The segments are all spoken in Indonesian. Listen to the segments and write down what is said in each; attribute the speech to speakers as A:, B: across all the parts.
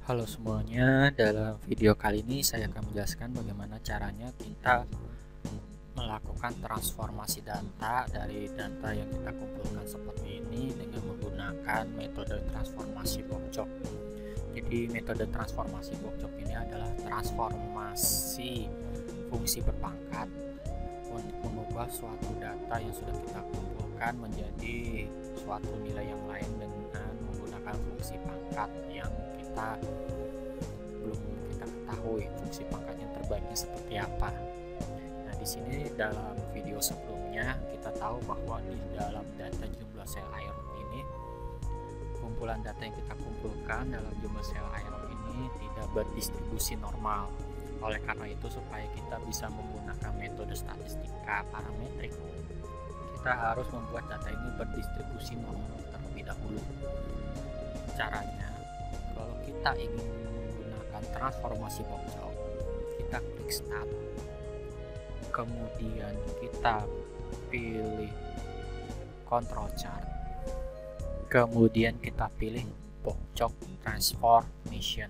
A: Halo semuanya, dalam video kali ini saya akan menjelaskan bagaimana caranya kita melakukan transformasi data dari data yang kita kumpulkan seperti ini dengan menggunakan metode transformasi box chop. Jadi metode transformasi box chop ini adalah transformasi fungsi berpangkat untuk mengubah suatu data yang sudah kita kumpulkan menjadi suatu nilai yang lain dengan menggunakan fungsi pangkat yang belum kita ketahui fungsi pangkatnya terbaiknya seperti apa. Nah, di sini dalam video sebelumnya kita tahu bahwa di dalam data jumlah sel aerob ini, kumpulan data yang kita kumpulkan dalam jumlah sel aerob ini tidak berdistribusi normal. Oleh karena itu, supaya kita bisa menggunakan metode statistika parametrik, kita harus membuat data ini berdistribusi normal terlebih dahulu. Caranya, kalau kita ingin menggunakan transformasi box chop, kita klik start, kemudian kita pilih control chart, kemudian kita pilih box chop transformation.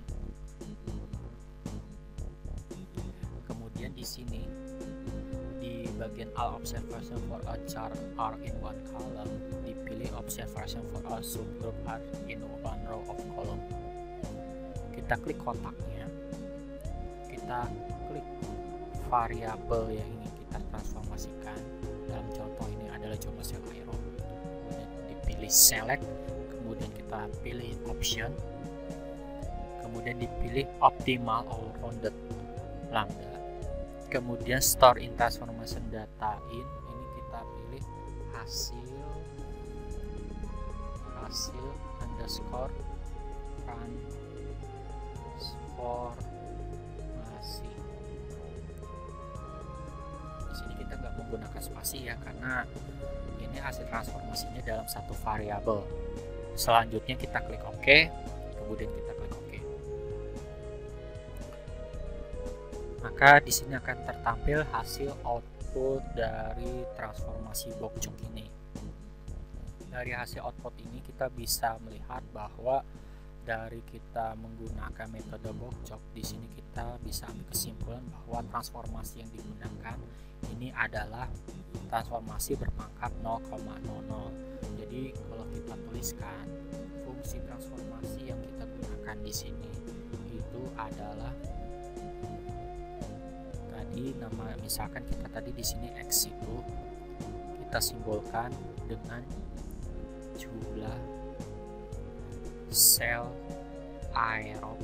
A: Kemudian di sini di bagian all observation for a chart are in one column, dipilih observation for a subgroup are in one row of column. Kita klik kotaknya, kita klik variabel yang ingin kita transformasikan. Dalam contoh ini adalah jumlah sel aerob. Kemudian dipilih select, kemudian kita pilih option, kemudian dipilih optimal or rounded lambda, kemudian store in transformation data in, ini kita pilih hasil underscore transformasi. Di sini kita nggak menggunakan spasi ya, karena ini hasil transformasinya dalam satu variabel. Selanjutnya kita klik OK, kemudian kita klik OK. Maka di sini akan tertampil hasil output dari transformasi box chop ini. Dari hasil output ini kita bisa melihat bahwa dari kita menggunakan metode box chop, di sini kita bisa ambil kesimpulan bahwa transformasi yang digunakan ini adalah transformasi berpangkat 0,00. Jadi kalau kita tuliskan fungsi transformasi yang kita gunakan di sini itu adalah tadi nama, misalkan kita tadi di sini X itu kita simbolkan dengan jumlah sel aerob,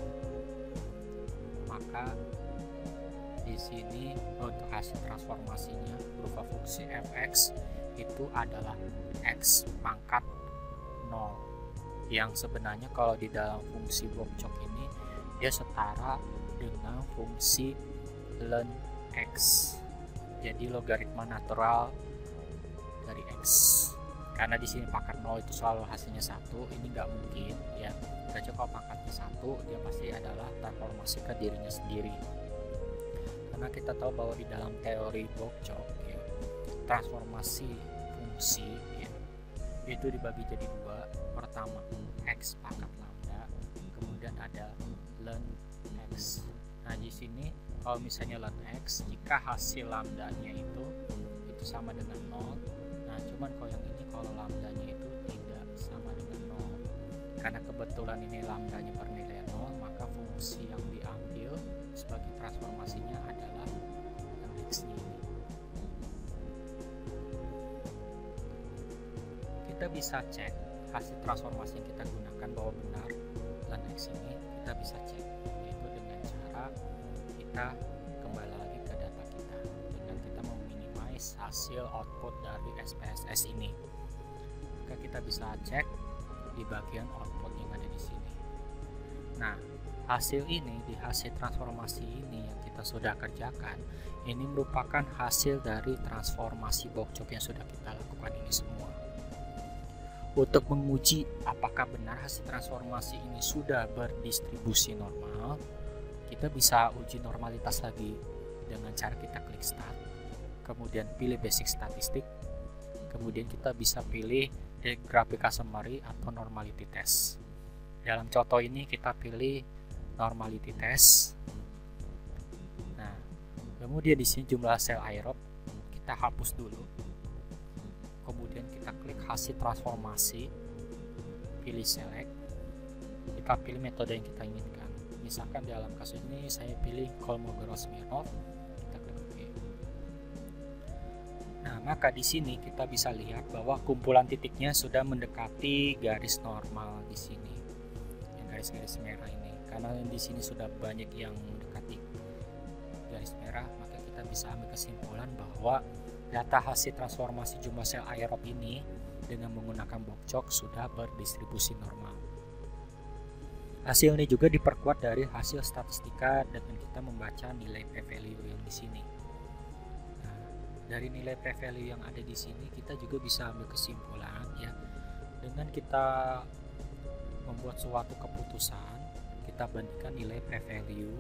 A: maka di sini untuk hasil transformasinya berupa fungsi fx itu adalah x pangkat 0, yang sebenarnya kalau di dalam fungsi box chop ini dia setara dengan fungsi ln x, jadi logaritma natural dari x. Karena di sini pangkat 0 itu selalu hasilnya 1, ini nggak mungkin ya. Kita coba pangkatnya 1, dia pasti adalah transformasi ke dirinya sendiri. Karena kita tahu bahwa di dalam teori box chop ya, transformasi fungsi ya, itu dibagi jadi dua. Pertama x pangkat lambda, kemudian ada ln x. Nah di sini kalau misalnya ln x, jika hasil lambdanya itu sama dengan 0. Nah cuman kalau yang ini, kalau lambdanya itu tidak sama dengan 0, karena kebetulan ini lambdanya bernilai 0, maka fungsi yang diambil sebagai transformasinya adalah yang x ini. Kita bisa cek hasil transformasi yang kita gunakan bahwa benar ln x ini, kita bisa cek yaitu dengan cara kita kembali lagi ke data kita dengan kita meminimize hasil output dari SPSS ini. Maka kita bisa cek di bagian output yang ada di sini. Nah, hasil ini, di hasil transformasi ini yang kita sudah kerjakan, ini merupakan hasil dari transformasi box chop yang sudah kita lakukan ini semua. Untuk menguji apakah benar hasil transformasi ini sudah berdistribusi normal, kita bisa uji normalitas lagi dengan cara kita klik start, kemudian pilih basic statistik, kemudian kita bisa pilih graphical summary atau normality test. Dalam contoh ini kita pilih normality test. Nah, kemudian di sini jumlah sel aerob kita hapus dulu. Kemudian kita klik hasil transformasi, pilih select, kita pilih metode yang kita inginkan. Misalkan dalam kasus ini saya pilih Kolmogorov-Smirnov, kita klik OK. Nah, maka di sini kita bisa lihat bahwa kumpulan titiknya sudah mendekati garis normal di sini, yang garis-garis merah ini. Karena di sini sudah banyak yang mendekati garis merah, maka kita bisa ambil kesimpulan bahwa data hasil transformasi jumlah sel aerob ini dengan menggunakan Bob-Jok sudah berdistribusi normal. Hasil ini juga diperkuat dari hasil statistika dengan kita membaca nilai p-value yang di sini. Nah, dari nilai p-value yang ada di sini kita juga bisa ambil kesimpulan ya, dengan kita membuat suatu keputusan, kita bandingkan nilai p-value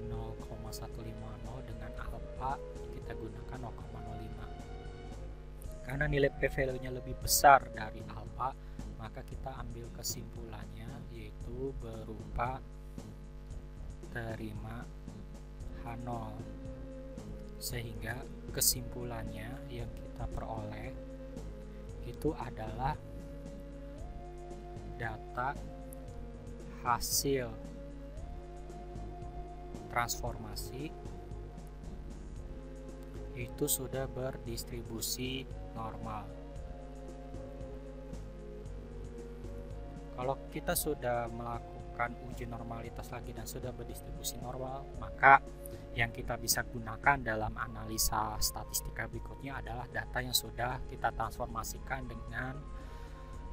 A: 0,150 dengan alpha, kita gunakan 0,05. Karena nilai p-value-nya lebih besar dari alpha, maka kita ambil kesimpulannya yaitu berupa terima H0, sehingga kesimpulannya yang kita peroleh itu adalah data hasil transformasi itu sudah berdistribusi normal. Kalau kita sudah melakukan uji normalitas lagi dan sudah berdistribusi normal, maka yang kita bisa gunakan dalam analisa statistika berikutnya adalah data yang sudah kita transformasikan dengan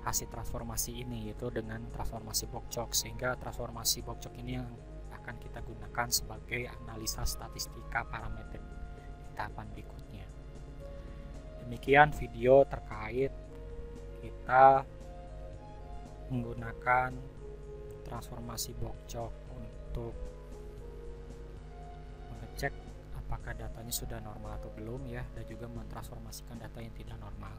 A: hasil transformasi ini, yaitu dengan transformasi Bob-Jok, sehingga transformasi Bob-Jok ini yang akan kita gunakan sebagai analisa statistika parameter di tahapan berikutnya. Demikian video terkait kita menggunakan transformasi Bob-Jok untuk mengecek apakah datanya sudah normal atau belum ya, dan juga mentransformasikan data yang tidak normal.